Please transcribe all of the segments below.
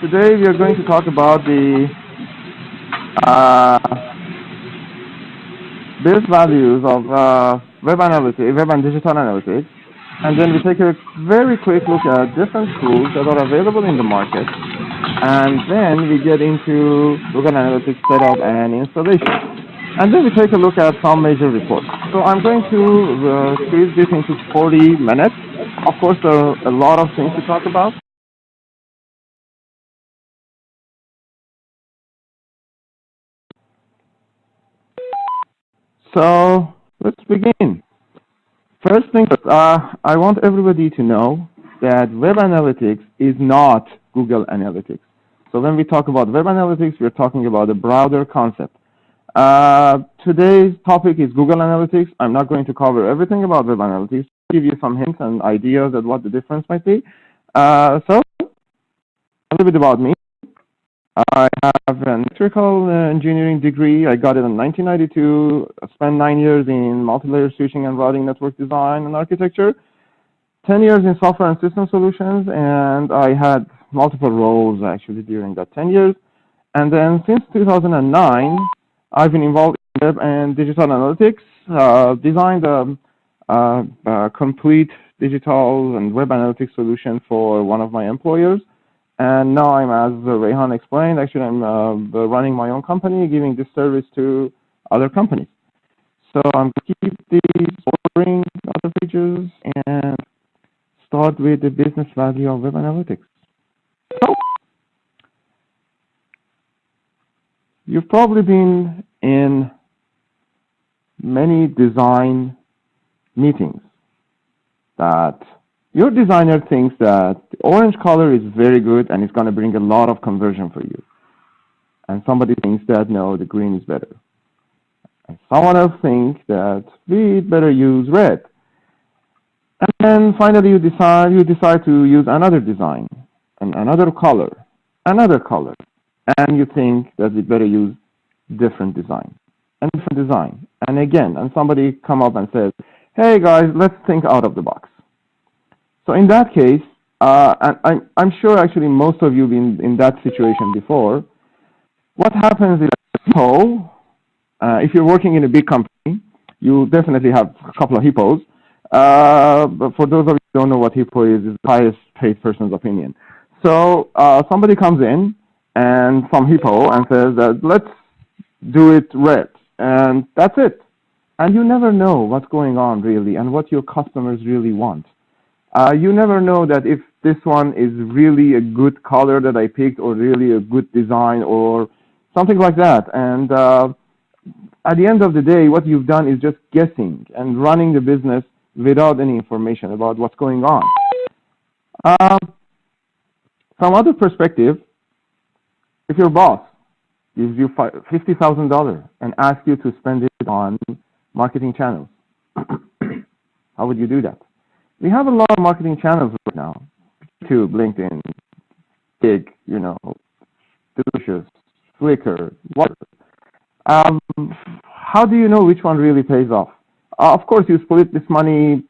Today we are going to talk about the uh, base values of web analytics, web and digital analytics, and then we take a very quick look at different tools that are available in the market, and then we get into Google Analytics setup and installation. And then we take a look at some major reports. So I'm going to squeeze this into 40 minutes. Of course, there are a lot of things to talk about. So let's begin. First thing first, I want everybody to know that web analytics is not Google Analytics. So when we talk about web analytics, we're talking about a broader concept. Today's topic is Google Analytics. I'm not going to cover everything about web analytics. I'll give you some hints and ideas at what the difference might be. So a little bit about me. I have an electrical engineering degree. I got it in 1992. I spent 9 years in multi-layer switching and routing network design and architecture, 10 years in software and system solutions, and I had multiple roles actually during that 10 years. And then since 2009, I've been involved in web and digital analytics, designed a complete digital and web analytics solution for one of my employers. And now I'm, as Rehan explained, actually I'm running my own company, giving this service to other companies. So I'm going to keep these boring other pages and start with the business value of web analytics. So you've probably been in many design meetings that your designer thinks that the orange color is very good and it's going to bring a lot of conversion for you. And somebody thinks that, no, the green is better. And someone else thinks that we'd better use red. And then finally you decide to use another design, and another color, and you think that we'd better use different design, and different design. And again, and somebody come up and says, hey guys, let's think out of the box. So in that case, and I'm sure actually most of you have been in that situation before. What happens is, if you're working in a big company, you definitely have a couple of hippos. But for those of you who don't know what hippo is the highest paid person's opinion. So somebody comes in and some hippo and says that let's do it red, and that's it. And you never know what's going on really and what your customers really want. You never know that if this one is really a good color that I picked or really a good design or something like that. And at the end of the day, what you've done is just guessing and running the business without any information about what's going on. From other perspective, if your boss gives you $50,000 and asks you to spend it on marketing channels, how would you do that? We have a lot of marketing channels right now. YouTube, LinkedIn, Gig, Delicious, Flickr, whatever. How do you know which one really pays off? Of course, you split this money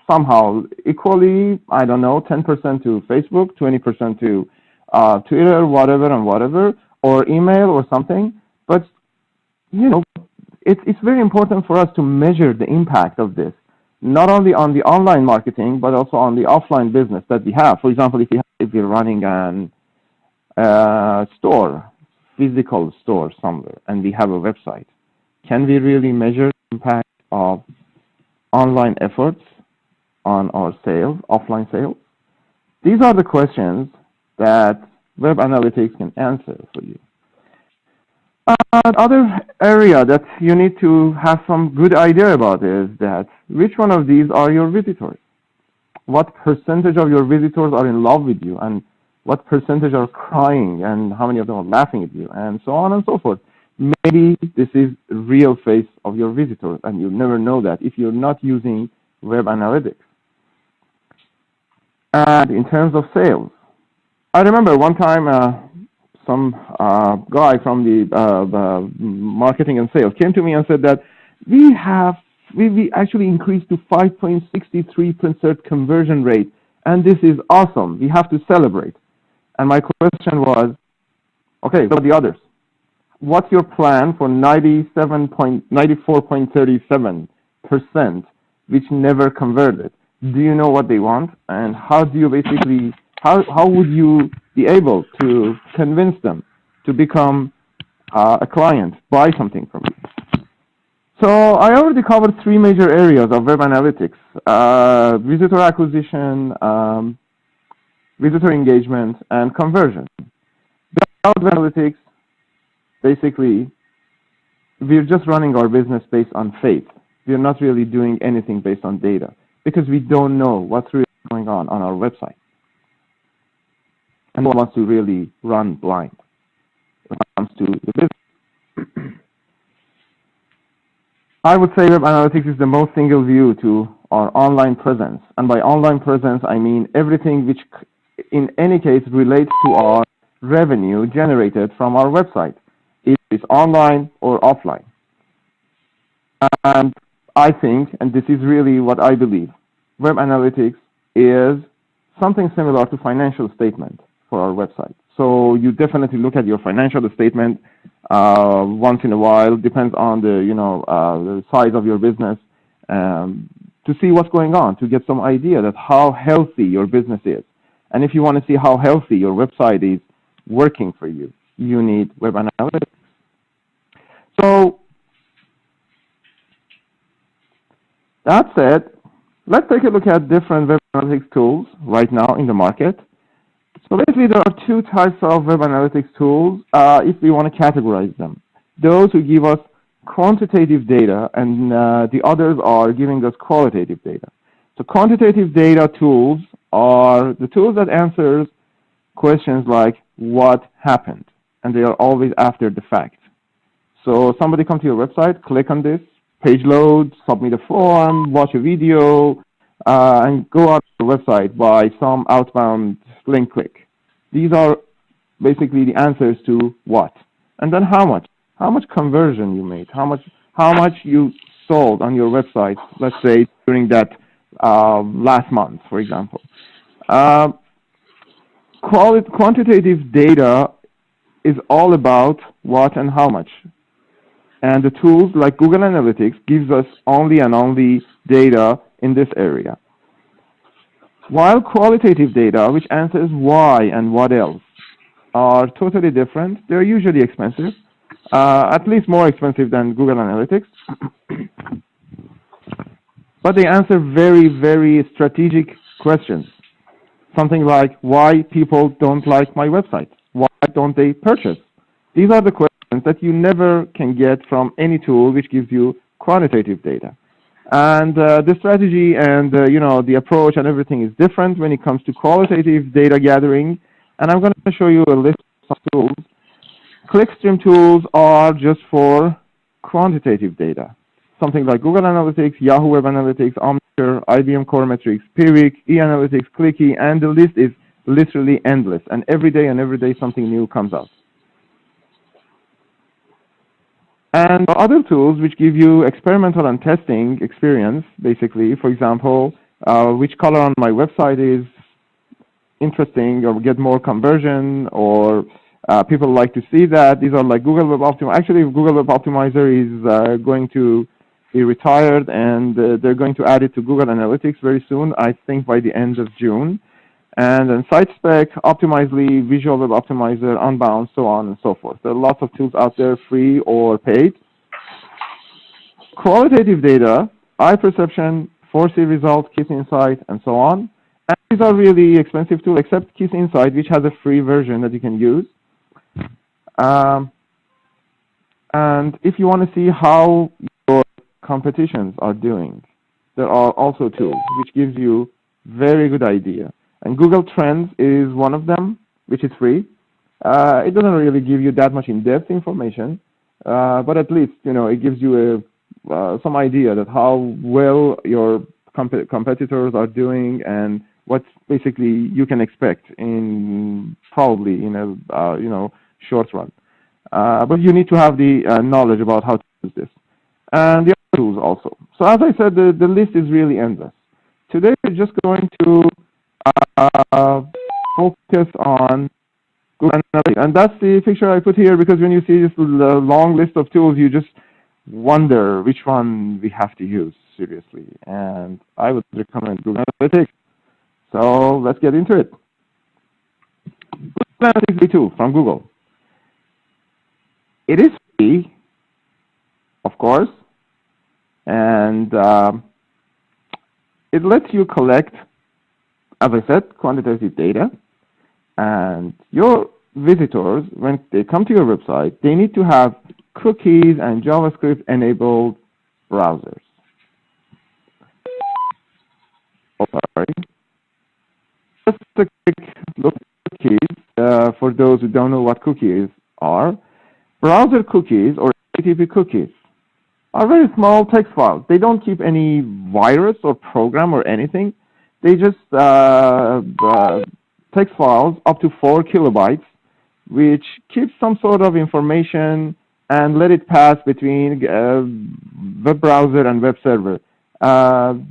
somehow equally, I don't know, 10% to Facebook, 20% to Twitter, whatever, or email or something. But, it's very important for us to measure the impact of this, not only on the online marketing, but also on the offline business that we have. For example, if you're running an store, physical store somewhere, and we have a website, can we really measure the impact of online efforts on our sales, offline sales? These are the questions that web analytics can answer for you. Other area that you need to have some good idea about is that which one of these are your visitors? What percentage of your visitors are in love with you, and what percentage are crying, and how many of them are laughing at you, and so on and so forth. Maybe this is the real face of your visitors, and you'll never know that if you're not using web analytics. And in terms of sales, I remember one time some guy from the marketing and sales came to me and said that we actually increased to 5.63% conversion rate, and this is awesome. We have to celebrate. And my question was, okay, what are the others? What's your plan for 94.37%, which never converted? Do you know what they want? And how do you basically, how would you be able to convince them to become a client, buy something from you? So I already covered three major areas of web analytics: visitor acquisition, visitor engagement, and conversion. Without web analytics, basically, we're just running our business based on faith. We're not really doing anything based on data because we don't know what's really going on our website. And no one wants to really run blind when it comes to the business. I would say web analytics is the most single view to our online presence. And by online presence, I mean everything which in any case relates to our revenue generated from our website. It is online or offline. And I think, and this is really what I believe, web analytics is something similar to financial statement for our website. So you definitely look at your financial statement once in a while, depends on the size of your business, to see what's going on, to get some idea that how healthy your business is. And if you want to see how healthy your website is working for you, you need web analytics. So that said, let's take a look at different web analytics tools right now in the market. So basically, there are two types of web analytics tools if we want to categorize them. Those who give us quantitative data, and the others are giving us qualitative data. So quantitative data tools are the tools that answers questions like what happened, and they are always after the fact. So somebody comes to your website, click on this, page load, submit a form, watch a video, and go out to the website by some outbound link click. These are basically the answers to what, and then how much conversion you made, how much you sold on your website, let's say during that last month, for example. Quantitative data is all about what and how much. And the tools like Google Analytics gives us only and only data in this area. While qualitative data, which answers why and what else, are totally different, they're usually expensive, at least more expensive than Google Analytics. But they answer very, very strategic questions. Something like, why people don't like my website? Why don't they purchase? These are the questions that you never can get from any tool which gives you quantitative data. And the strategy and the approach and everything is different when it comes to qualitative data gathering. And I'm going to show you a list of tools. Clickstream tools are just for quantitative data. Something like Google Analytics, Yahoo Web Analytics, Omniture, IBM Core Metrics, Pivik, eAnalytics, Clicky, and the list is literally endless. And every day something new comes out. And other tools which give you experimental and testing experience, basically, for example, which color on my website is interesting or get more conversion, or people like to see that. These are like Google Web Optimizer. Actually, Google Web Optimizer is going to be retired, and they're going to add it to Google Analytics very soon, I think by the end of June. And then SiteSpec, Optimizely, Visual Web Optimizer, Unbound, so on and so forth. There are lots of tools out there, free or paid. Qualitative data, iPerception, 4C Results, Kiss Insight, and so on. And these are really expensive tools, except Kiss Insight, which has a free version that you can use. And if you want to see how your competitions are doing, there are also tools which gives you very good idea. And Google Trends is one of them, which is free. It doesn't really give you that much in-depth information, but at least it gives you some idea that how well your competitors are doing and what basically you can expect probably in a short run. But you need to have the knowledge about how to use this. And the other tools also. So as I said, the list is really endless. Today we're just going to focus on Google Analytics. And that's the picture I put here because when you see this long list of tools, you just wonder which one we have to use seriously. And I would recommend Google Analytics. So let's get into it. Google Analytics V2 from Google. It is free, of course, and it lets you collect, as I said, quantitative data. And your visitors, when they come to your website, they need to have cookies and JavaScript enabled browsers. Oh, sorry. Just a quick look at cookies. For those who don't know what cookies are, browser cookies or HTTP cookies are very small text files. They don't keep any virus or program or anything. They just text files up to 4 kilobytes, which keeps some sort of information and let it pass between web browser and web server.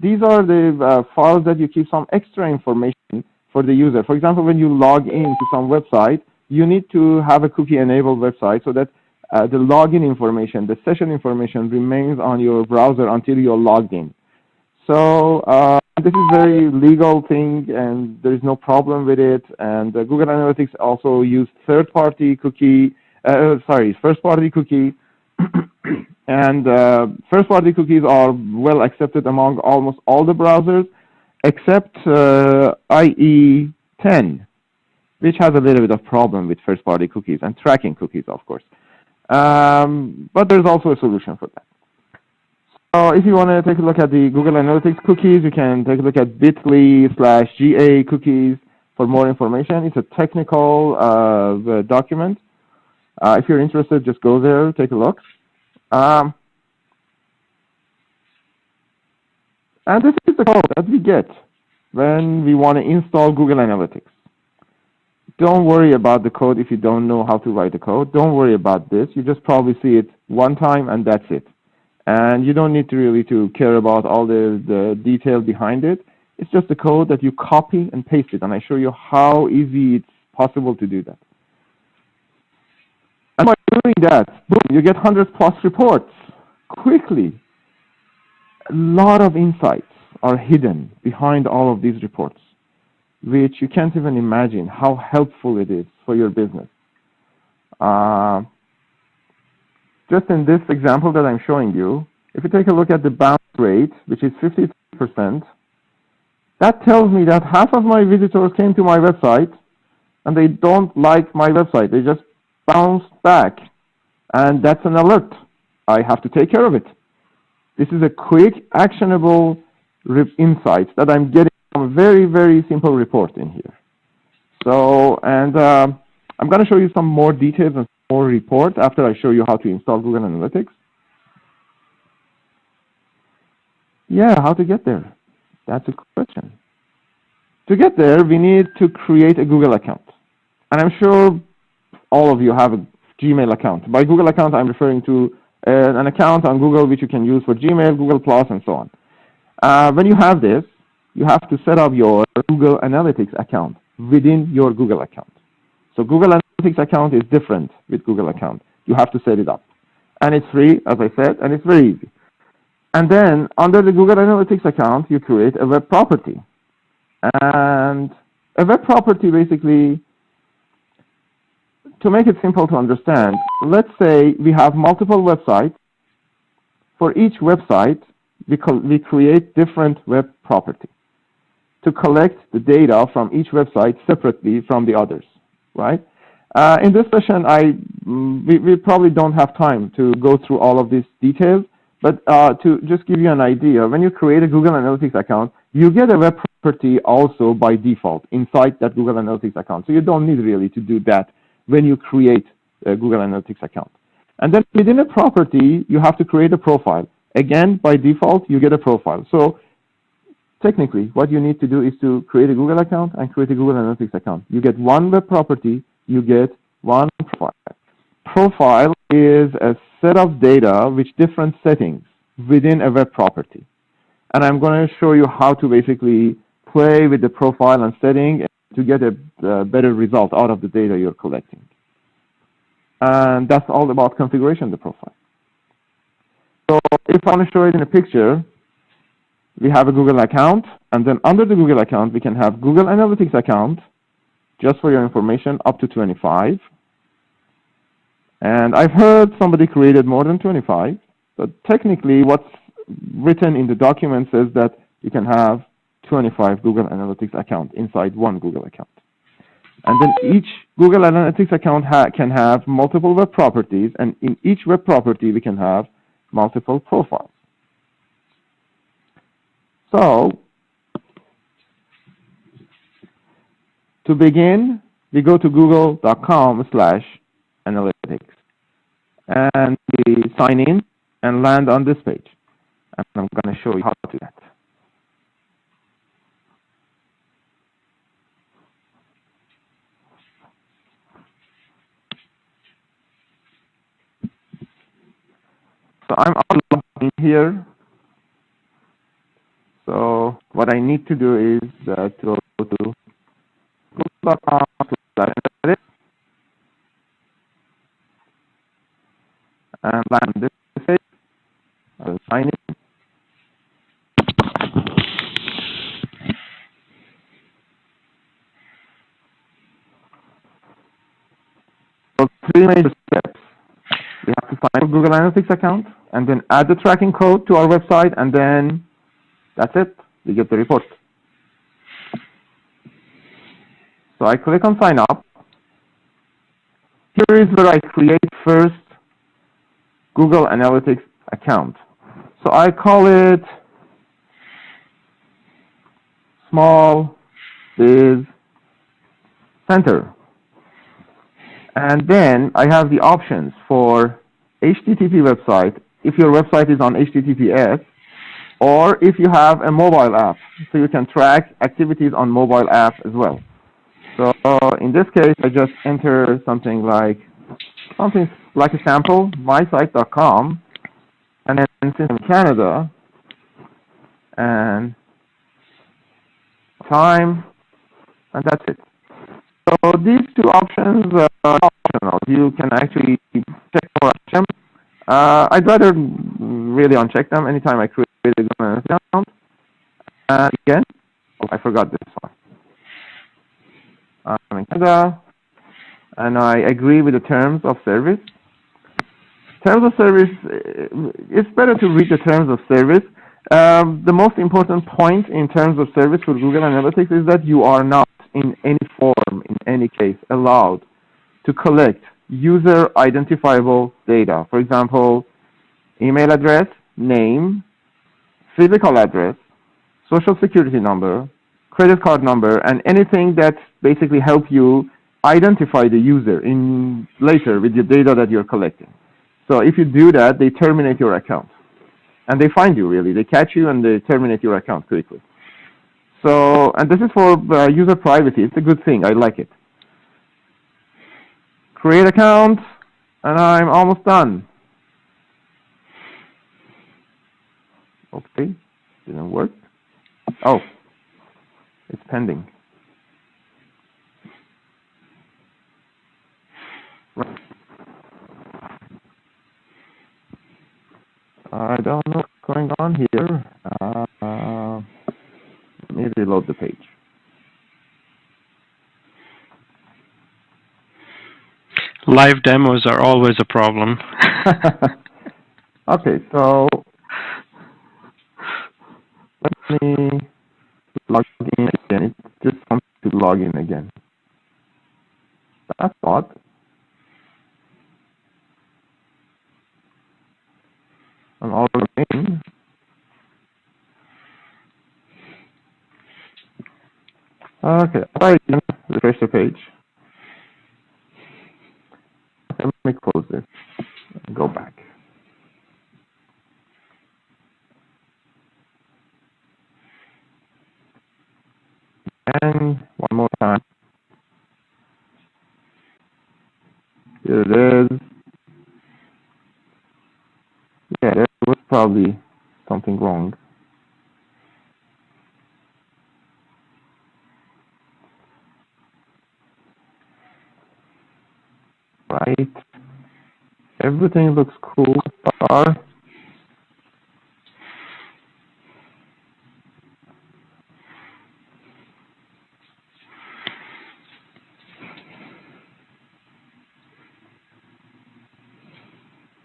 These are the files that you keep some extra information for the user. For example, when you log into some website, you need to have a cookie-enabled website so that the login information, the session information remains on your browser until you're logged in. So this is a very legal thing, and there is no problem with it. And Google Analytics also use first-party cookie, first-party cookie. And first-party cookies are well accepted among almost all the browsers, except IE10, which has a little bit of problem with first-party cookies and tracking cookies, of course. But there's also a solution for that. So if you want to take a look at the Google Analytics cookies, you can take a look at bit.ly/GA cookies for more information. It's a technical document. If you're interested, just go there, take a look. And this is the code that we get when we want to install Google Analytics. Don't worry about the code if you don't know how to write the code. Don't worry about this. You just probably see it one time and that's it. And you don't need to really care about all the detail behind it. It's just the code that you copy and paste it. And I show you how easy it's possible to do that. And by doing that, boom, you get 100+ reports quickly. A lot of insights are hidden behind all of these reports, which you can't even imagine how helpful it is for your business. Just in this example that I'm showing you, if you take a look at the bounce rate, which is 53%, that tells me that half of my visitors came to my website and they don't like my website. They just bounce back. And that's an alert. I have to take care of it. This is a quick, actionable insight that I'm getting from a very, very simple report in here. So, and I'm going to show you some more details and more reports after I show you how to install Google Analytics. Yeah, how to get there? That's a question. To get there, we need to create a Google account. And I'm sure all of you have a Gmail account. By Google account, I'm referring to an account on Google which you can use for Gmail, Google+, and so on. When you have this, you have to set up your Google Analytics account within your Google account. So Google Analytics account is different with Google account. You have to set it up. And it's free, as I said, and it's very easy. And then under the Google Analytics account, you create a web property. And a web property basically, to make it simple to understand, let's say we have multiple websites. For each website, we create different web property to collect the data from each website separately from the others, right? In this session, we probably don't have time to go through all of these details, but to just give you an idea, when you create a Google Analytics account, you get a web property also by default inside that Google Analytics account. So you don't need really to do that when you create a Google Analytics account. And then within a property, you have to create a profile. Again, by default, you get a profile. So technically, what you need to do is to create a Google account and create a Google Analytics account. You get one web property, you get one profile. Profile is a set of data with different settings within a web property. And I'm going to show you how to basically play with the profile and setting and to get a better result out of the data you're collecting. And that's all about configuration of the profile. So if I want to show it in a picture, we have a Google account, and then under the Google account, we can have Google Analytics account, just for your information, up to 25. And I've heard somebody created more than 25, but technically what's written in the document says that you can have 25 Google Analytics account inside one Google account. And then each Google Analytics account can have multiple web properties, and in each web property we can have multiple profiles. So, to begin, we go to google.com/analytics, and we sign in and land on this page. And I'm going to show you how to do that. So I'm logged in here. So what I need to do is to go to google.com/analytics and land on this page. I'll sign in. So 3 major steps. We have to sign up Google Analytics account, and then add the tracking code to our website, and then that's it. We get the report. So I click on sign up. Here is where I create first Google Analytics account. So I call it Small Biz Center. And then I have the options for HTTP website, if your website is on HTTPS, or if you have a mobile app, so you can track activities on mobile app as well. So in this case, I just enter something like a sample, mysite.com, and then since I'm in Canada, and time, and that's it. So these two options are optional. You can actually check or uncheck them. I'd rather really uncheck them anytime I create a Google account. Again, I forgot this one. I'm in Canada, and I agree with the terms of service. Terms of service, it's better to read the terms of service. The most important point in terms of service for Google Analytics is that you are not in any form, in any case, allowed to collect user identifiable data. For example, email address, name, physical address, social security number, credit card number, and anything that basically help you identify the user in later with the data that you're collecting. So if you do that, they terminate your account. And they find you, really. They catch you and they terminate your account quickly. So, and this is for user privacy. It's a good thing. I like it. Create account, and I'm almost done. Okay, didn't work. Oh, it's pending. Right. I don't know what's going on here. Let me reload the page. Live demos are always a problem. Okay, so let me log in again. It just wants to log in again. That's odd. I'm already in. Okay, I refresh the page. Let me close this and go back. And one more time. Here it is. Yeah, there was probably something wrong. right. Everything looks cool so far.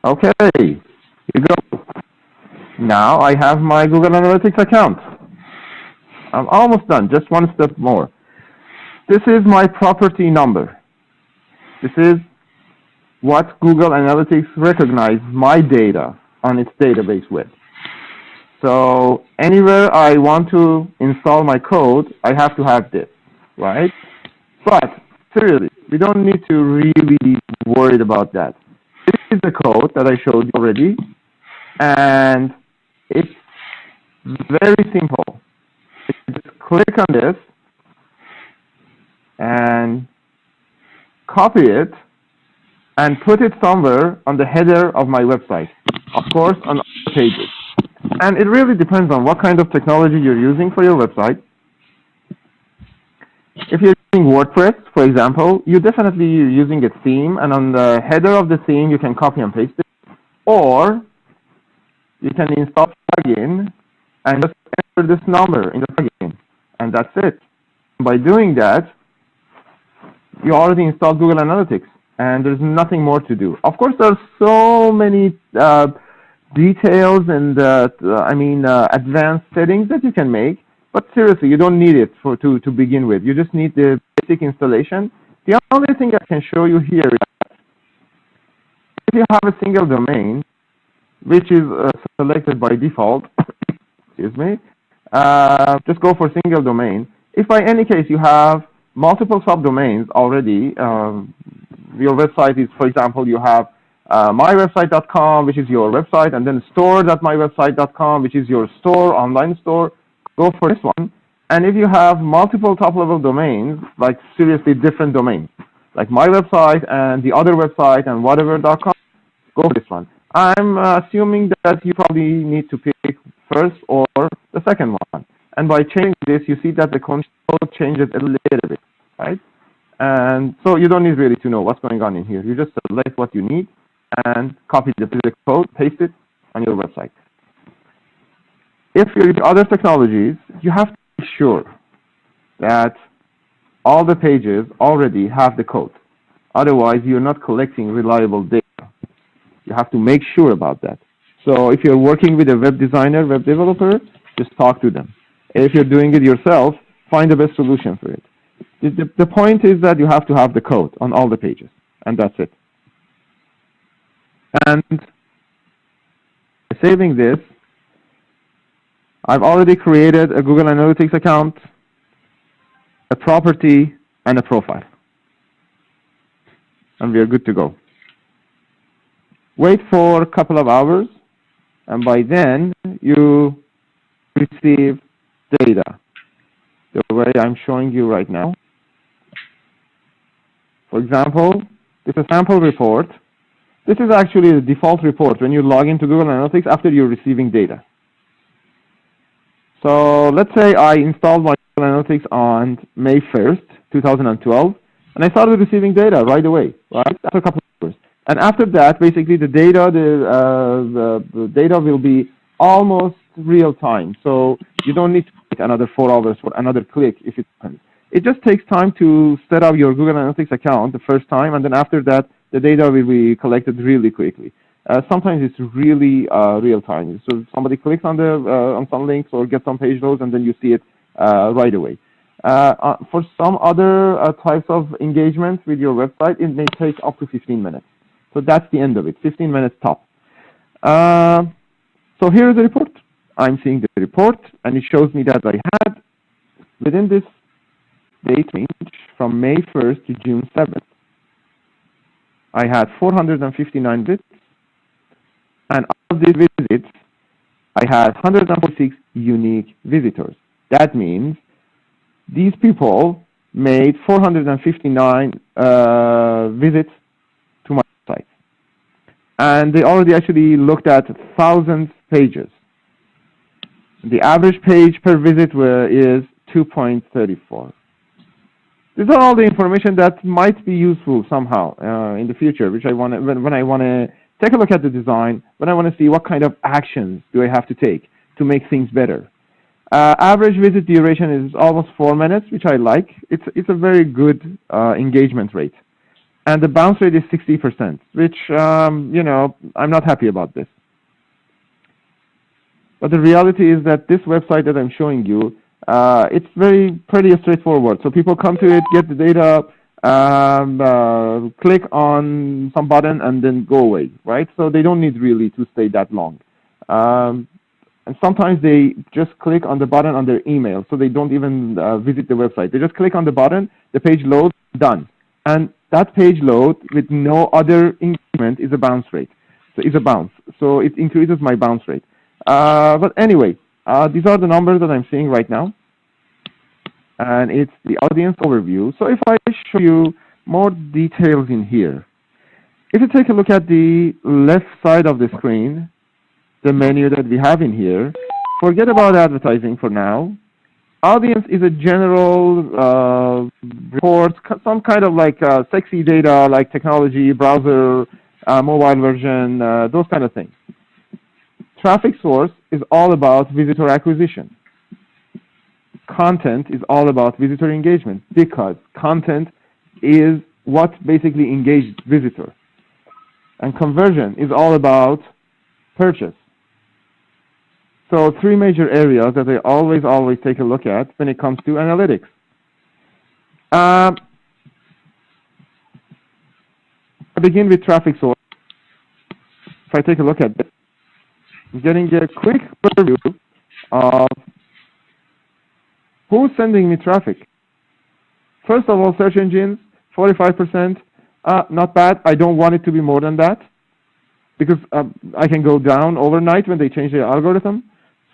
Okay, here you go. Now I have my Google Analytics account. I'm almost done, just one step more. This is my property number. This is what Google Analytics recognizes my data on its database with. So anywhere I want to install my code, I have to have this, right? But seriously, we don't need to really be worried about that. This is the code that I showed you already, and it's very simple. Just click on this and copy it and put it somewhere on the header of my website, of course, on all pages. And it really depends on what kind of technology you're using for your website. If you're using WordPress, for example, you're definitely using a theme, and on the header of the theme, you can copy and paste it. Or you can install a plugin and just enter this number in the plugin, and that's it. By doing that, you already installed Google Analytics, and there's nothing more to do. Of course, there are so many details and advanced settings that you can make, but seriously, you don't need it to begin with. You just need the basic installation. The only thing I can show you here is that if you have a single domain, which is selected by default, excuse me, just go for single domain. If by any case you have multiple subdomains already, your website is, for example, you have mywebsite.com, which is your website, and then store.mywebsite.com, which is your store, online store, go for this one. And if you have multiple top-level domains, like seriously different domains, like my website and the other website and whatever.com, go for this one. I'm assuming that you probably need to pick first or the second one. And by changing this, you see that the code changes a little bit, right? And so you don't need really to know what's going on in here. You just select what you need and copy the code, paste it on your website. If you're using other technologies, you have to be sure that all the pages already have the code. Otherwise, you're not collecting reliable data. You have to make sure about that. So if you're working with a web designer, web developer, just talk to them. If you're doing it yourself, find the best solution for it. The point is that you have to have the code on all the pages, and that's it. And by saving this, I've already created a Google Analytics account, a property, and a profile. And we are good to go. Wait for a couple of hours, and by then you receive data the way I'm showing you right now. For example, this is a sample report. This is actually the default report when you log into Google Analytics after you're receiving data. So let's say I installed my Google Analytics on May 1st, 2012, and I started receiving data right away, right, after a couple of hours. And after that, basically the data, the data will be almost real time. So you don't need to wait another 4 hours for another click if it happens. It just takes time to set up your Google Analytics account the first time, and then after that, the data will be collected really quickly. Sometimes it's really real time. So somebody clicks on on some links or gets some page loads, and then you see it right away. For some other types of engagement with your website, it may take up to 15 minutes. So that's the end of it, 15 minutes top. So here is the report. I'm seeing the report, and it shows me that I had, within this date range, from May 1st to June 7th, I had 459 visits, and of these visits, I had 146 unique visitors. That means these people made 459 visits to my site. And they already actually looked at 1,000 pages. The average page per visit is 2.34. These are all the information that might be useful somehow in the future, which I want when I want to take a look at the design, when I want to see what kind of actions do I have to take to make things better. Average visit duration is almost 4 minutes, which I like. It's a very good engagement rate, and the bounce rate is 60%, which I'm not happy about this. But the reality is that this website that I'm showing you, it's pretty straightforward. So people come to it, get the data, click on some button, and then go away, right? So they don't need really to stay that long. And sometimes they just click on the button on their email, so they don't even visit the website. They just click on the button, the page loads, done. And that page load with no other engagement is a bounce rate. So it's a bounce. So it increases my bounce rate. But anyway, these are the numbers that I'm seeing right now. And it's the audience overview. So if I show you more details in here, if you take a look at the left side of the screen, the menu that we have in here, forget about advertising for now. Audience is a general report, some kind of like sexy data like technology, browser, mobile version, those kind of things. Traffic source is all about visitor acquisition. Content is all about visitor engagement because content is what basically engages visitor. And conversion is all about purchase. So three major areas that I always take a look at when it comes to analytics. I begin with traffic source. If I take a look at this, I'm getting a quick overview of who's sending me traffic. First of all, search engines, 45%, not bad. I don't want it to be more than that because I can go down overnight when they change the algorithm.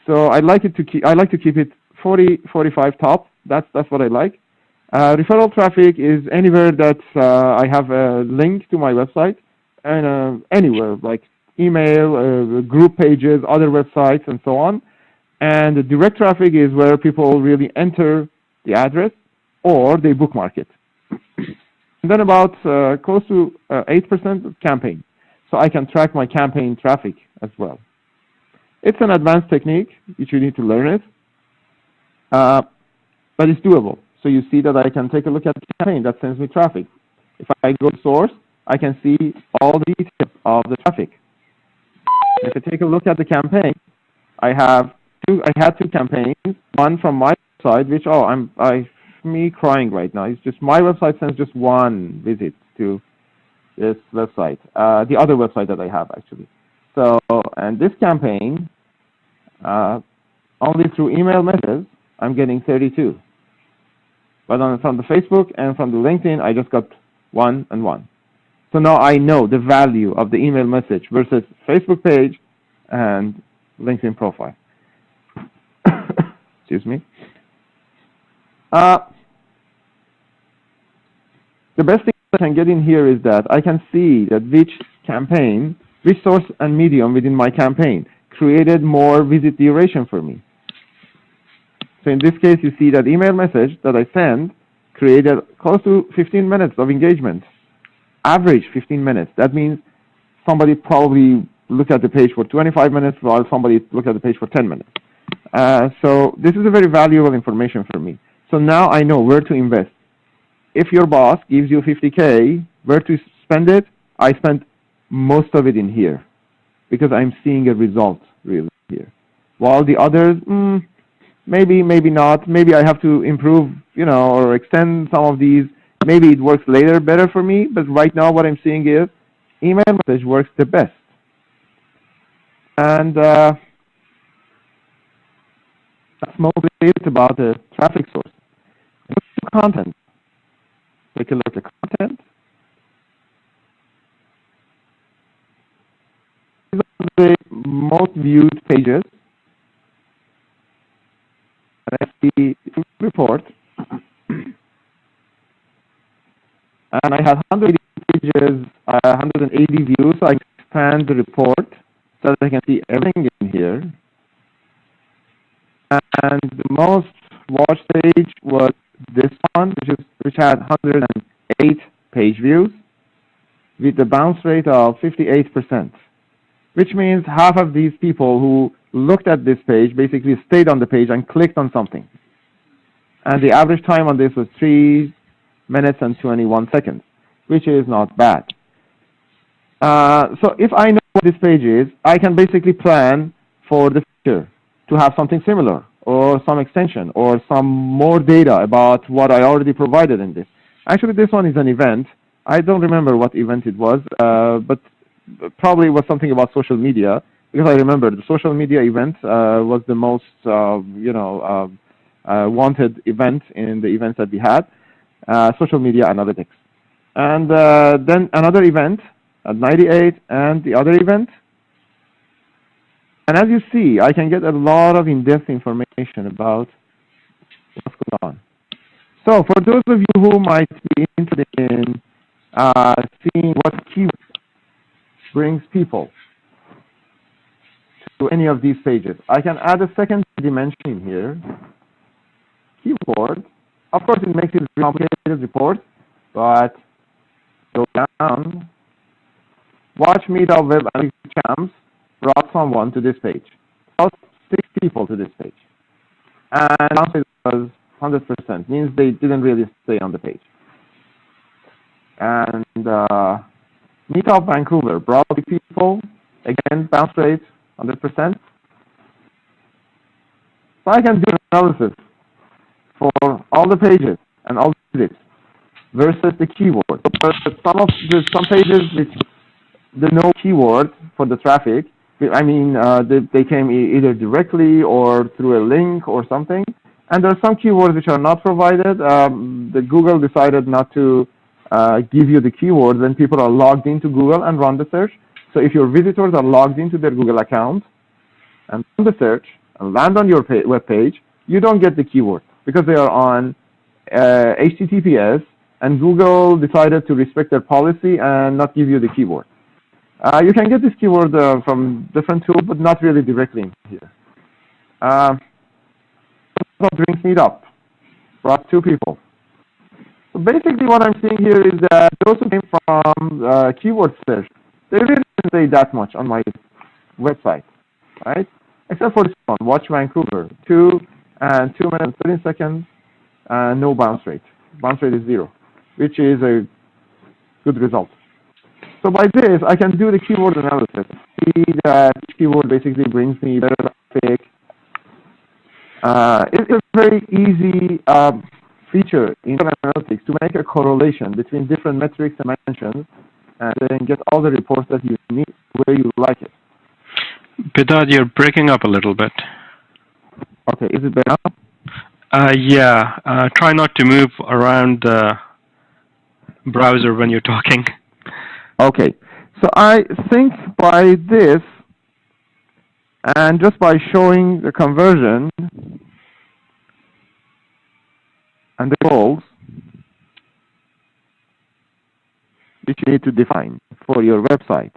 So I like to keep it 40, 45 top. That's what I like. Referral traffic is anywhere that I have a link to my website, and anywhere like email, group pages, other websites, and so on. And the direct traffic is where people really enter the address or they bookmark it. And then about close to 8% campaign. So I can track my campaign traffic as well. It's an advanced technique, which you need to learn it, but it's doable. So you see that I can take a look at the campaign that sends me traffic. If I go to source, I can see all the details of the traffic. If I take a look at the campaign, I had two campaigns, one from my website, which, me crying right now. It's just my website sends just one visit to this website, the other website that I have actually. So, and this campaign, only through email messages, I'm getting 32. But from the Facebook and from the LinkedIn, I just got 1 and 1. So now I know the value of the email message versus Facebook page and LinkedIn profile. Excuse me. The best thing I can get in here is that I can see that which source and medium within my campaign created more visit duration for me. So in this case, you see that email message that I sent created close to 15 minutes of engagement. Average 15 minutes. That means somebody probably looked at the page for 25 minutes while somebody looked at the page for 10 minutes. So this is a very valuable information for me. So now I know where to invest. If your boss gives you 50K, where to spend it? I spent most of it in here because I'm seeing a result really here. While the others, maybe not. Maybe I have to improve, or extend some of these. Maybe it works later better for me, but right now what I'm seeing is email message works the best. And that's mostly it about the traffic source. Content. Take a look at content. These are the most viewed pages. And I see report. And I have 180 pages, 180 views. So I expand the report so that I can see everything in here. And the most watched page was this one, which had 108 page views with a bounce rate of 58%, which means half of these people who looked at this page basically stayed on the page and clicked on something. And the average time on this was 3 minutes and 21 seconds, which is not bad. So if I know what this page is, I can basically plan for the future to have something similar, or some extension, or some more data about what I already provided in this. Actually, this one is an event. I don't remember what event it was, but probably it was something about social media, because I remember the social media event was the most, wanted event in the events that we had, social media analytics. And then another event at 98, and the other event. And as you see, I can get a lot of in-depth information about what's going on. So for those of you who might be interested in seeing what keyword brings people to any of these pages, I can add a second dimension here. Keyword. Of course, it makes it a complicated report, but go down. Watch Meetup Web Analytics Champs brought someone to this page. Brought 6 people to this page. And bounce rate was 100%, means they didn't really stay on the page. And Meetup Vancouver brought people, again, bounce rate 100%. So I can do an analysis for all the pages and all the visits versus the keyword. But some pages with the no keyword for the traffic, I mean, they came either directly or through a link or something. And there are some keywords which are not provided. The Google decided not to give you the keywords when people are logged into Google and run the search. So if your visitors are logged into their Google account and run the search and land on your web page, you don't get the keyword because they are on HTTPS, and Google decided to respect their policy and not give you the keyword. You can get this keyword from different tools, but not really directly in here. What brings me up? Brought 2 people. So basically what I'm seeing here is that those who came from keyword search, they really didn't say that much on my website, right? Except for this one, Watch Vancouver, 2 and 2 minutes and 13 seconds, no bounce rate. Bounce rate is 0, which is a good result. So by this, I can do the keyword analysis. See that each keyword basically brings me better traffic. It's a very easy feature in analytics to make a correlation between different metrics and dimensions, and then get all the reports that you need where you like it. Bidad, you're breaking up a little bit. Okay, is it better now? Yeah. Try not to move around the browser when you're talking. Okay, so I think by this, and just by showing the conversion and the goals, which you need to define for your website,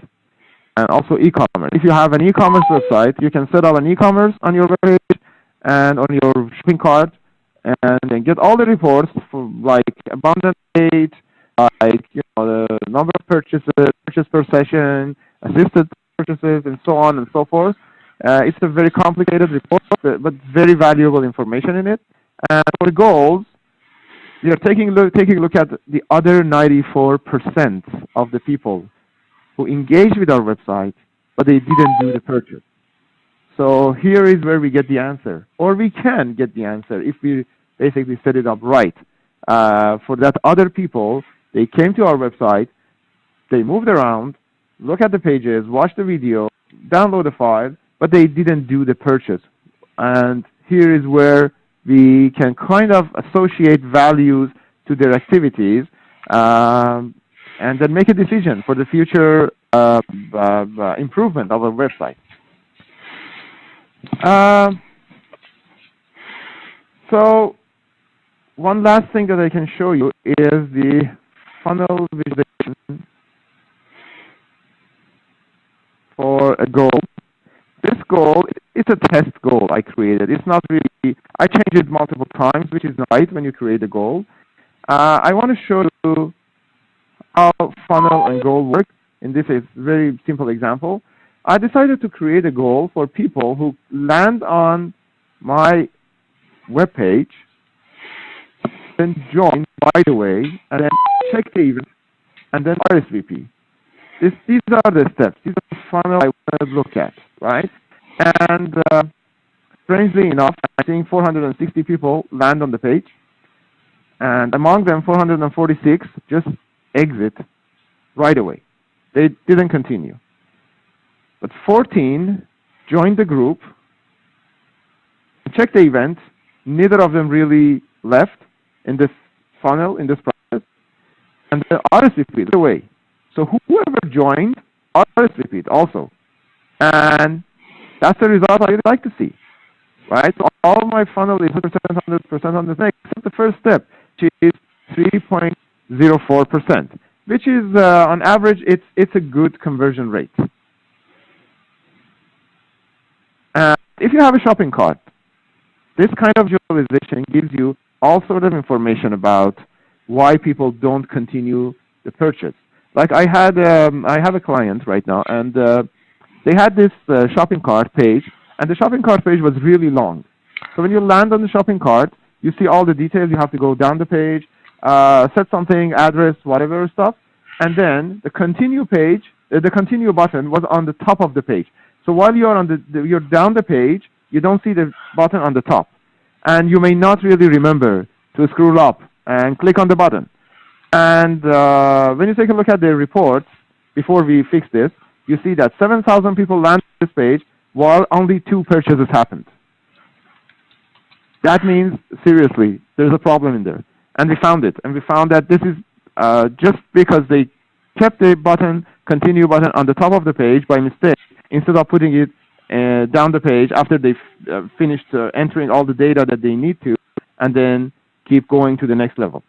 and also e-commerce. If you have an e-commerce website, you can set up an e-commerce on your webpage and on your shopping cart, and then get all the reports for like abundant rate, like the number of purchases, purchase per session, assisted purchases, and so on and so forth. It's a very complicated report, but very valuable information in it. And for the goals, we are taking a look at the other 94% of the people who engaged with our website, but they didn't do the purchase. So here is where we get the answer, or we can get the answer if we basically set it up right. For that other people, they came to our website, they moved around, look at the pages, watch the video, download the file, but they didn't do the purchase. And here is where we can kind of associate values to their activities, and then make a decision for the future improvement of our website. So one last thing that I can show you is the funnel visualization for a goal. this goal, it's a test goal I created. It's not really, I changed it multiple times, which is not right when you create a goal. I want to show you how funnel and goal work. In this is very simple example. I decided to create a goal for people who land on my web page, then join right away, and then check the event, and then RSVP. These are the steps. These are the funnel I want to look at, right? And strangely enough, I think 460 people land on the page, and among them, 446 just exit right away. They didn't continue. But 14 joined the group, checked the event. Neither of them really left in this funnel, in this process, and the RSVP away. So whoever joined, RSVP also. And that's the result I'd like to see, right? So all my funnel is 100% on the thing, except the first step, which is 3.04%, which is, on average, it's a good conversion rate. If you have a shopping cart, this kind of visualization gives you all sort of information about why people don't continue the purchase. Like I have a client right now, and they had this shopping cart page, and the shopping cart page was really long. So when you land on the shopping cart, you see all the details. You have to go down the page, set something, address, whatever stuff, and then the continue page, the continue button was on the top of the page. So while you're on you're down the page, you don't see the button on the top, and you may not really remember to scroll up and click on the button. And when you take a look at the reports before we fix this, you see that 7,000 people landed on this page while only 2 purchases happened. That means, seriously, there's a problem in there. And we found it. And we found that this is just because they kept the button, continue button on the top of the page by mistake, instead of putting it down the page after they've finished entering all the data that they need to, and then keep going to the next level.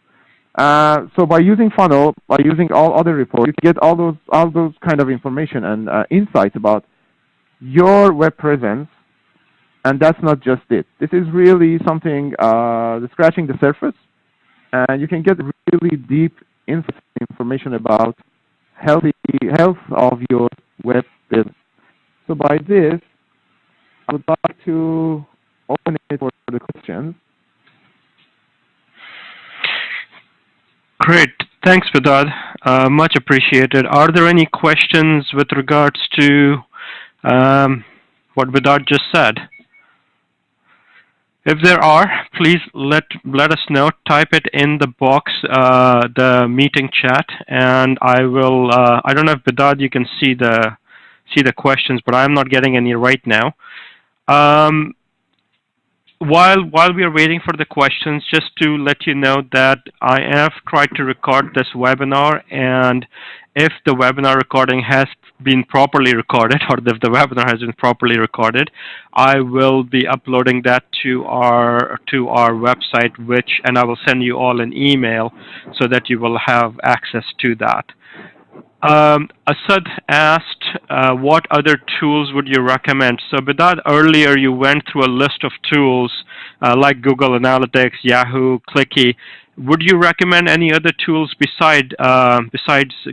So by using funnel, by using all other reports, you get all those kind of information and insights about your web presence. And that's not just it. This is really something scratching the surface, and you can get really deep information about health of your web business. So by this, I would like to open it for the questions. Great. Thanks, Vedad. Much appreciated. Are there any questions with regards to what Vedad just said? If there are, please let us know. Type it in the box, the meeting chat, and I will. I don't know if Vedad you can see the questions, but I'm not getting any right now. While we are waiting for the questions, just to let you know that I have tried to record this webinar, and if the webinar recording has been properly recorded, or if the webinar has been properly recorded, I will be uploading that to our website, and I will send you all an email so that you will have access to that. Asad asked, what other tools would you recommend? So, Vedad, earlier you went through a list of tools like Google Analytics, Yahoo, Clicky. Would you recommend any other tools besides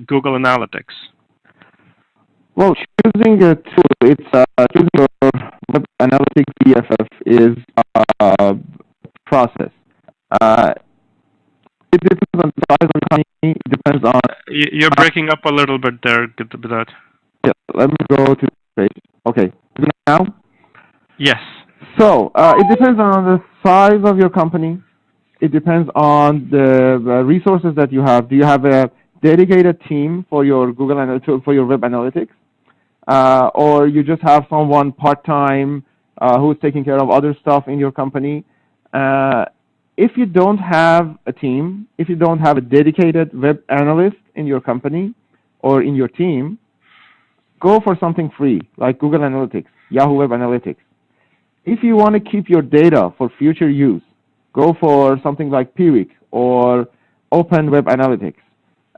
Google Analytics? Well, choosing a tool, choosing your web analytics BFF is a process. It depends on the size of the company. It depends on. You're breaking up a little bit there, Vedad. Yeah, let me go to the page. Okay, now? Yes. So, it depends on the size of your company. It depends on the resources that you have. Do you have a dedicated team for your for your web analytics? Or you just have someone part-time who's taking care of other stuff in your company? If you don't have a team, if you don't have a dedicated web analyst in your company or in your team, go for something free like Google Analytics, Yahoo Web Analytics. If you want to keep your data for future use, go for something like Piwik or Open Web Analytics.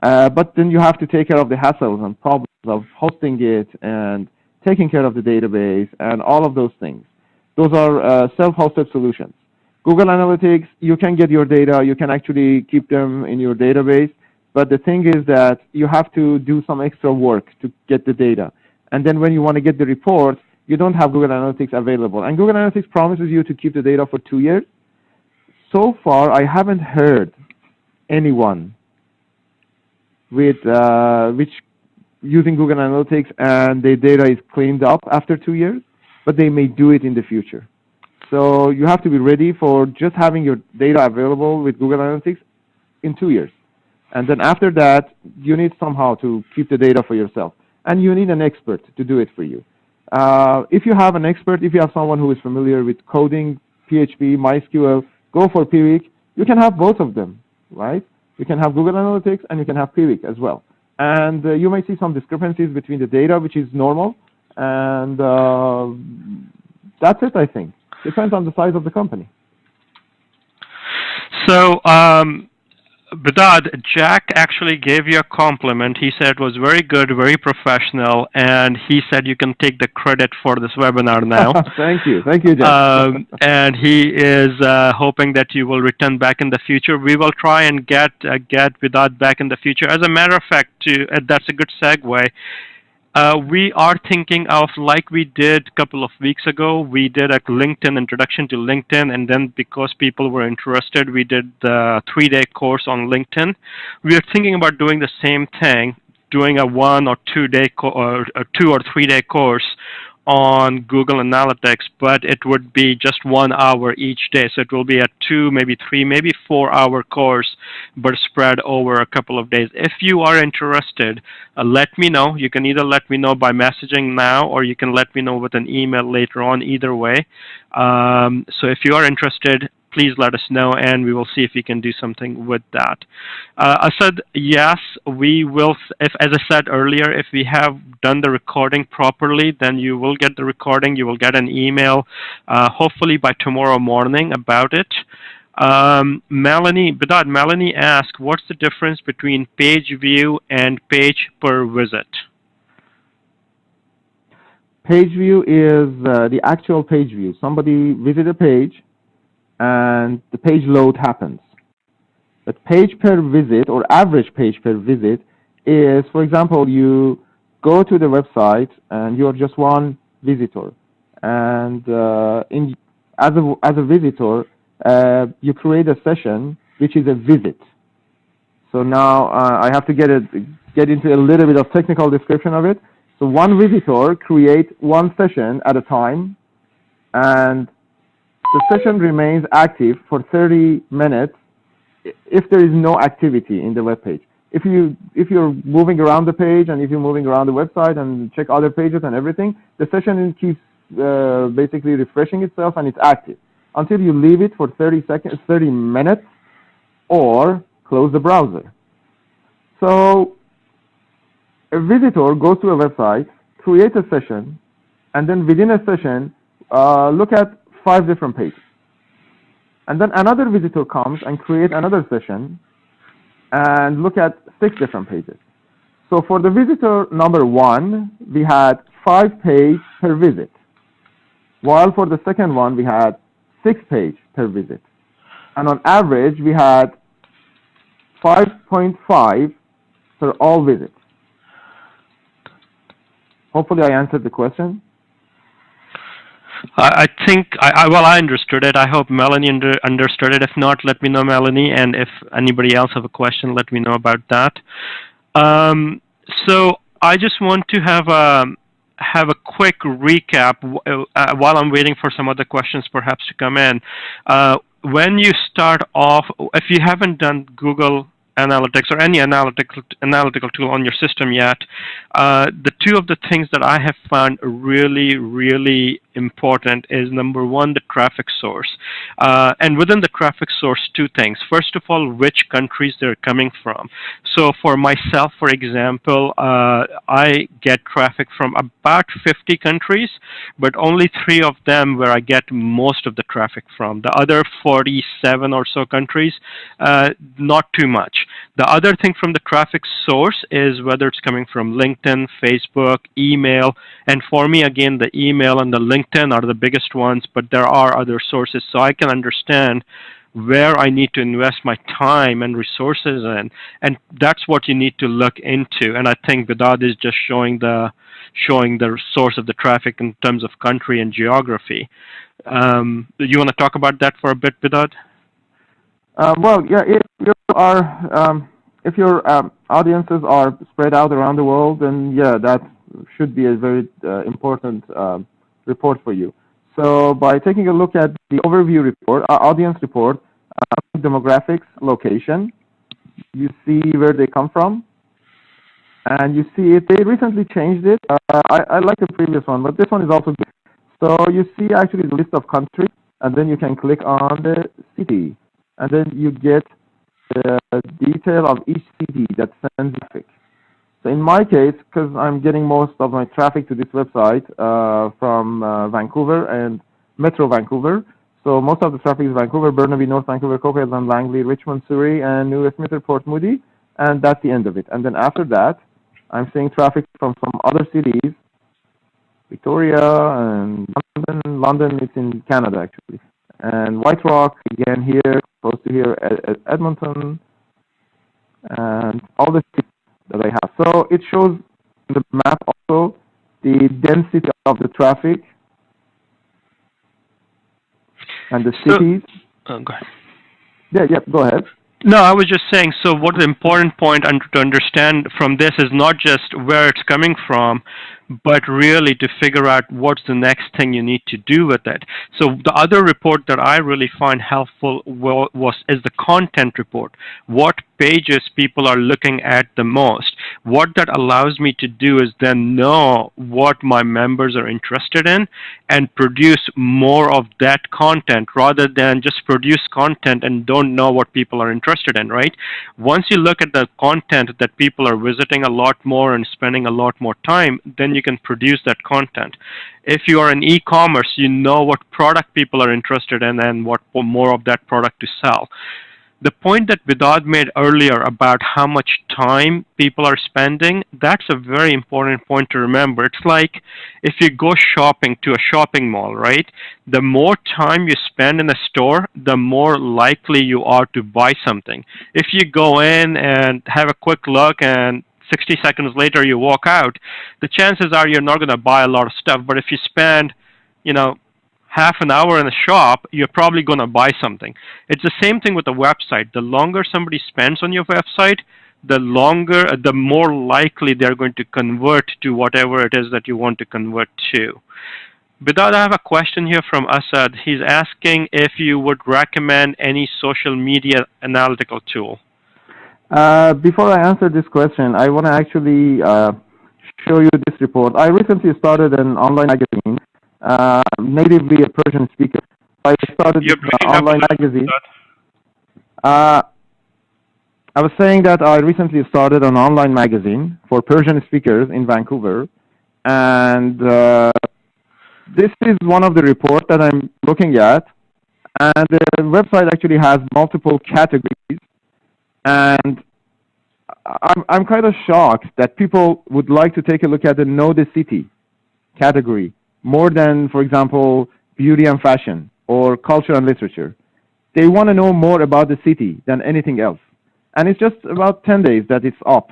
But then you have to take care of the hassles and problems of hosting it and taking care of the database, and all of those things. Those are self-hosted solutions. Google Analytics, you can get your data, you can actually keep them in your database, but the thing is that you have to do some extra work to get the data. And then when you want to get the report, you don't have Google Analytics available. And Google Analytics promises you to keep the data for 2 years. So far, I haven't heard anyone with which using Google Analytics and their data is cleaned up after 2 years, but they may do it in the future. So you have to be ready for just having your data available with Google Analytics in 2 years. And then after that, you need somehow to keep the data for yourself. And you need an expert to do it for you. If you have an expert, if you have someone who is familiar with coding, PHP, MySQL, go for Piwik. You can have both of them, right? You can have Google Analytics and you can have Piwik as well. And you may see some discrepancies between the data, which is normal. And that's it, I think. Depends on the size of the company. So, Bedad, Jack actually gave you a compliment. He said it was very good, very professional, and he said you can take the credit for this webinar now. Thank you, Jack. And he is hoping that you will return back in the future. We will try and get Bedad back in the future. As a matter of fact, that's a good segue. We are thinking of, like we did a couple of weeks ago, we did a LinkedIn introduction to LinkedIn, and then because people were interested, we did the 3-day course on LinkedIn. We are thinking about doing the same thing, doing a 1 or 2 day or a 2 or 3 day course on Google Analytics, but it would be just 1 hour each day. So it will be a 2, maybe 3, maybe 4-hour course, but spread over a couple of days. If you are interested, let me know. You can either let me know by messaging now, or you can let me know with an email later on, either way. So if you are interested, please let us know, and we will see if we can do something with that. Asad, yes, we will. If, as I said earlier, if we have done the recording properly, then you will get the recording. You will get an email, hopefully by tomorrow morning, about it. Melanie asked, what's the difference between page view and page per visit? Page view is the actual page view. Somebody visit a page, and the page load happens. But page per visit, or average page per visit, is, for example, you go to the website and you're just one visitor. And as a visitor, you create a session which is a visit. So now I have to get into a little bit of technical description of it. So one visitor creates one session at a time, and the session remains active for 30 minutes if there is no activity in the web page. If you're moving around the page, and if you're moving around the website and check other pages and everything, the session keeps basically refreshing itself, and it's active until you leave it for 30 minutes, or close the browser. So a visitor goes to a website, creates a session, and then within a session, look at 5 different pages. And then another visitor comes and creates another session and look at 6 different pages. So for the visitor number 1, we had 5 pages per visit, while for the second one, we had 6 pages per visit. And on average, we had 5.5 for all visits. Hopefully I answered the question. I think, I understood it. I hope Melanie understood it. If not, let me know, Melanie. And if anybody else have a question, let me know about that. So I just want to have a quick recap while I'm waiting for some other questions perhaps to come in. When you start off, if you haven't done Google Analytics or any analytical tool on your system yet, the 2 of the things that I have found really important is, number 1, the traffic source. And within the traffic source, 2 things. First of all, which countries they're coming from. So for myself, for example, I get traffic from about 50 countries, but only 3 of them where I get most of the traffic from. The other 47 or so countries, not too much. The other thing from the traffic source is whether it's coming from LinkedIn, LinkedIn, Facebook, email, and for me, again, the email and the LinkedIn are the biggest ones, but there are other sources, so I can understand where I need to invest my time and resources in, and that's what you need to look into. And I think Vidad is just showing the source of the traffic in terms of country and geography. You want to talk about that for a bit, Vidad? Well, yeah, if your audiences are spread out around the world, then yeah, that should be a very important report for you. So by taking a look at the overview report, audience report, demographics, location, you see where they come from, and you see it. They recently changed it. I like the previous one, but this one is also good. So you see actually the list of countries, and then you can click on the city, and then you get the detail of each city that sends traffic. So in my case, because I'm getting most of my traffic to this website from Vancouver and Metro Vancouver, so most of the traffic is Vancouver, Burnaby, North Vancouver, Coquitlam, Island, Langley, Richmond, Surrey, and New Westminster, Port Moody, and that's the end of it. And then after that, I'm seeing traffic from some other cities, Victoria and London. London is in Canada actually, and White Rock again here, close to here, Edmonton, and all the cities that I have. So it shows in the map also the density of the traffic and the cities. Go ahead. Yeah, go ahead. No, I was just saying, so what the important point to understand from this is not just where it's coming from, but really to figure out what's the next thing you need to do with it. So the other report that I really find helpful is the content report. What pages people are looking at the most. What that allows me to do is then know what my members are interested in and produce more of that content rather than just produce content and don't know what people are interested in, right? Once you look at the content that people are visiting a lot more and spending a lot more time, then you can produce that content. If you are in e-commerce, you know what product people are interested in and what more of that product to sell. The point that Vidad made earlier about how much time people are spending, that's a very important point to remember. It's like if you go shopping to a shopping mall, right? The more time you spend in a store, the more likely you are to buy something. If you go in and have a quick look and 60 seconds later you walk out, the chances are you're not going to buy a lot of stuff. But if you spend, you know, half an hour in a shop, you're probably going to buy something. It's the same thing with a website. The longer somebody spends on your website, the more likely they're going to convert to whatever it is that you want to convert to. Bidad, I have a question here from Asad. He's asking if you would recommend any social media analytical tool. Before I answer this question, I want to actually show you this report. I recently started an online magazine, natively a Persian speaker. I started this online magazine. I was saying that I recently started an online magazine for Persian speakers in Vancouver, and this is one of the reports that I'm looking at, and the website actually has multiple categories, and I'm kind of shocked that people would like to take a look at the Know the City category more than, for example, beauty and fashion or culture and literature. They want to know more about the city than anything else. And it's just about 10 days that it's up.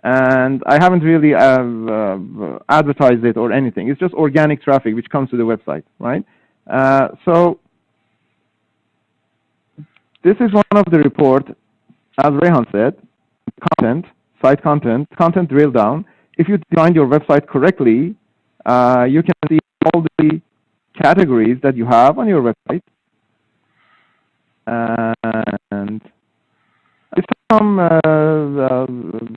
And I haven't really advertised it or anything. It's just organic traffic which comes to the website, right? So this is one of the reports, as Rehan said, content, site content drill down. If you design your website correctly, you can see all the categories that you have on your website. And it's some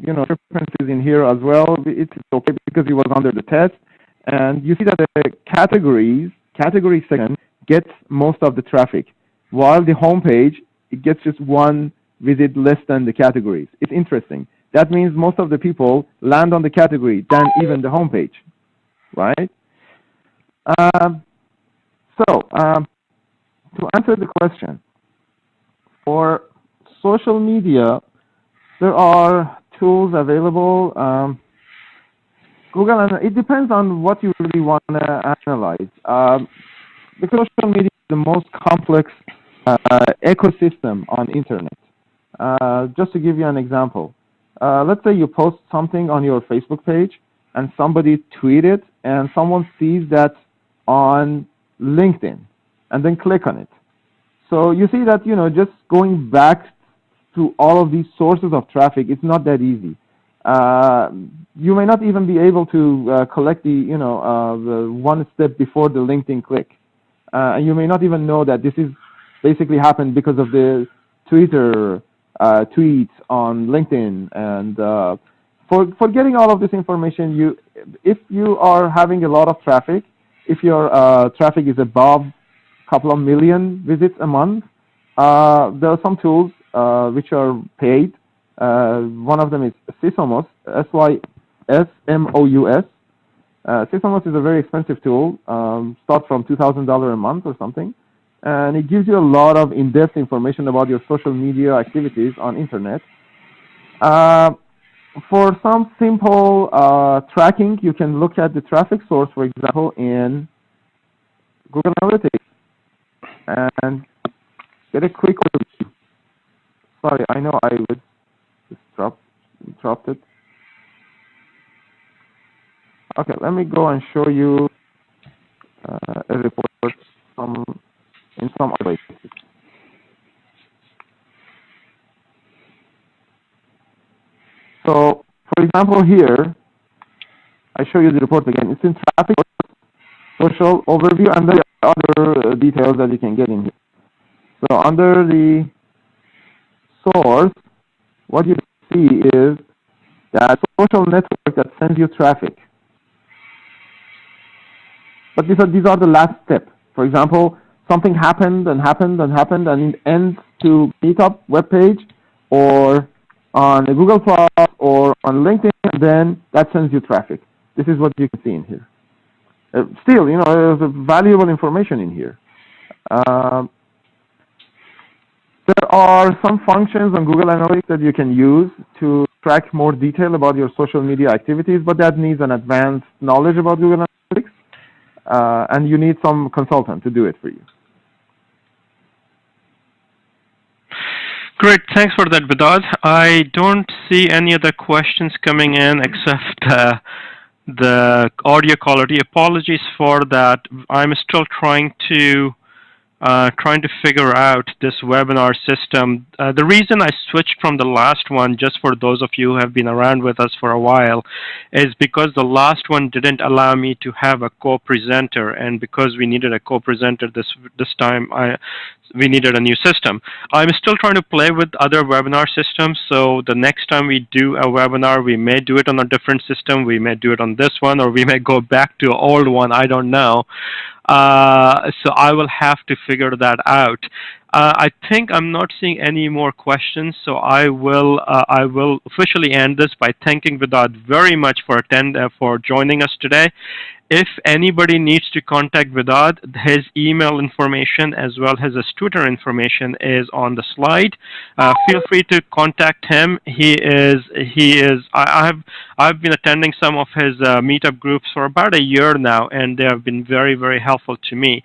differences in here as well. It's okay because it was under the test. And you see that the category section gets most of the traffic, while the homepage, it gets just one visit less than the categories. It's interesting. That means most of the people land on the category than even the homepage, right? To answer the question, for social media, there are tools available. It depends on what you really want to analyze. Because social media is the most complex ecosystem on internet. Just to give you an example, let's say you post something on your Facebook page and somebody tweet it and someone sees that on LinkedIn and then click on it. So you see that, just going back to all of these sources of traffic, it's not that easy. You may not even be able to collect the one step before the LinkedIn click. And you may not even know that this is basically happened because of the Twitter tweets on LinkedIn. And for getting all of this information, if you are having a lot of traffic, if your traffic is above a couple of million visits a month, there are some tools which are paid. One of them is Sysomos, S-Y-S-M-O-U-S. Sysomos is a very expensive tool, starts from $2,000 a month or something, and it gives you a lot of in-depth information about your social media activities on internet. For some simple tracking, you can look at the traffic source, for example, in Google Analytics, and get a quick overview. Sorry, I know I was just dropped it. Okay, let me go and show you a report in some other ways. So, for example, here, I show you the report again. It's in traffic, social overview, and there are other details that you can get in here. So, under the source, what you see is that social network that sends you traffic. But these are the last step. For example, something happened and it ends to Meetup webpage or on a Google Plus or on LinkedIn, and then that sends you traffic. This is what you can see in here. Still, there's valuable information in here. There are some functions on Google Analytics that you can use to track more detail about your social media activities, but that needs an advanced knowledge about Google Analytics, and you need some consultant to do it for you. Great, thanks for that, Vedad. I don't see any other questions coming in except the audio quality. Apologies for that. I'm still trying to figure out this webinar system. The reason I switched from the last one, just for those of you who have been around with us for a while, is because the last one didn't allow me to have a co-presenter, and because we needed a co-presenter this time, we needed a new system. I'm still trying to play with other webinar systems, so the next time we do a webinar, we may do it on a different system, we may do it on this one, or we may go back to an old one, I don't know. So I will have to figure that out. I think I'm not seeing any more questions, so I will officially end this by thanking Vedad very much for joining us today. If anybody needs to contact Vedad, his email information as well as his Twitter information is on the slide. Feel free to contact him. I've been attending some of his meetup groups for about a year now, and they have been very, very helpful to me.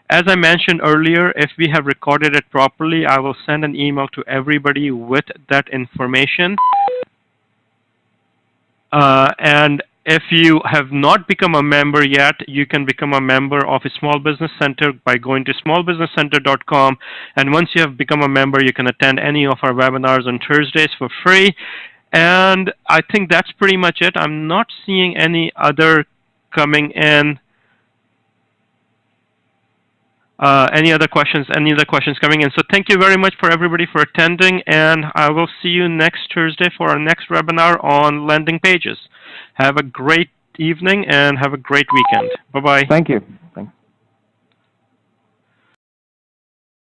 As I mentioned earlier, if we have recorded it properly, I will send an email to everybody with that information. And if you have not become a member yet, you can become a member of a Small Business Center by going to smallbusinesscenter.com. And once you have become a member, you can attend any of our webinars on Thursdays for free. And I think that's pretty much it. I'm not seeing any other coming in. Any other questions coming in? So thank you very much for everybody for attending, and I will see you next Thursday for our next webinar on landing pages. Have a great evening and have a great weekend. Bye-bye. Thank you. Thanks.